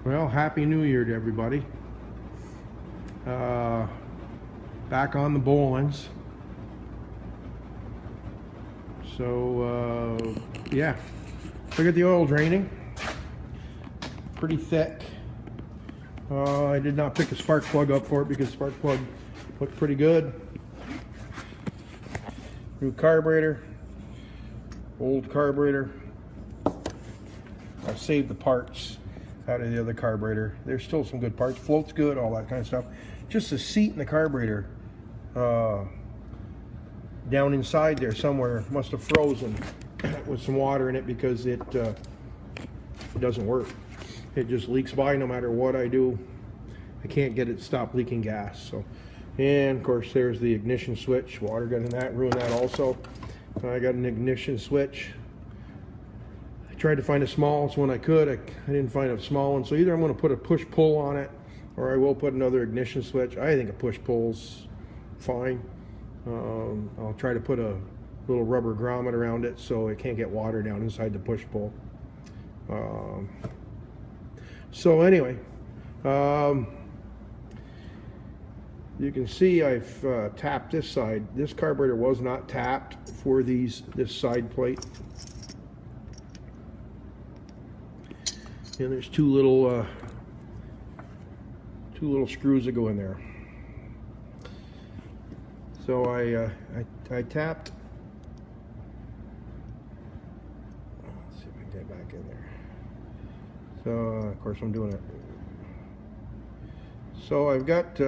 Well, Happy New Year to everybody. Back on the bowlings. So, yeah. Look at the oil draining. Pretty thick. I did not pick a spark plug up for it because the spark plug looked pretty good. New carburetor. Old carburetor. I've saved the parts out of the other carburetor. There's still some good parts. Float's good, all that kind of stuff. Just the seat in the carburetor down inside there somewhere must have frozen with some water in it because it doesn't work. It just leaks by no matter what I do. I can't get it to stop leaking gas. So, and of course there's the ignition switch. Water got in that, ruined that also. I got an ignition switch. I tried to find the smallest one I could. I didn't find a small one. So either I'm going to put a push-pull on it, or I will put another ignition switch. I think a push-pull's fine. I'll try to put a little rubber grommet around it so it can't get water down inside the push-pull. So anyway, you can see I've tapped this side. This carburetor was not tapped for this side plate. And there's two little screws that go in there. So I tapped. Let's see if I can get back in there. So of course I'm doing it. So I've got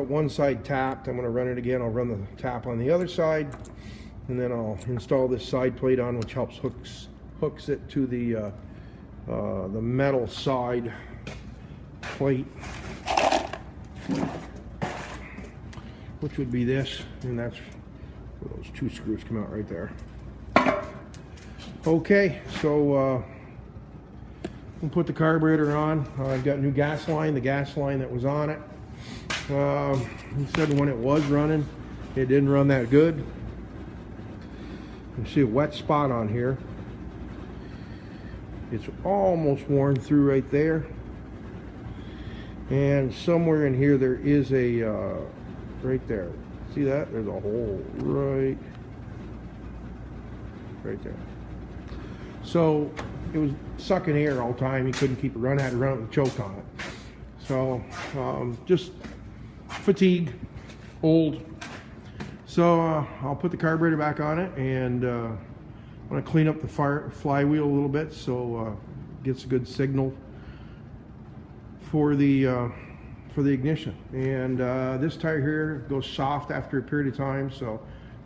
one side tapped. I'm going to run it again. I'll run the tap on the other side, and then I'll install this side plate on, which helps hooks it to the metal side plate, which would be this, and that's where those two screws come out right there. Okay, so we'll put the carburetor on. I've got new gas line. The gas line that was on it, he said when it was running, it didn't run that good. You can see a wet spot on here. It's almost worn through right there. And somewhere in here there is a, right there. See that? There's a hole right there. So it was sucking air all the time. He couldn't keep it running, had to run it with a choke on it. So just fatigue, old. So I'll put the carburetor back on it, and I'm going to clean up the flywheel a little bit so it gets a good signal for the ignition. And this tire here goes soft after a period of time, so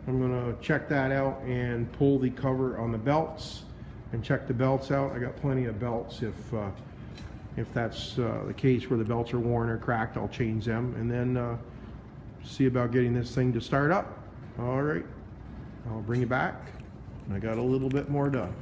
I'm going to check that out and pull the cover on the belts and check the belts out. I got plenty of belts. If that's the case where the belts are worn or cracked, I'll change them, and then see about getting this thing to start up. All right, I'll bring it back. I got a little bit more done.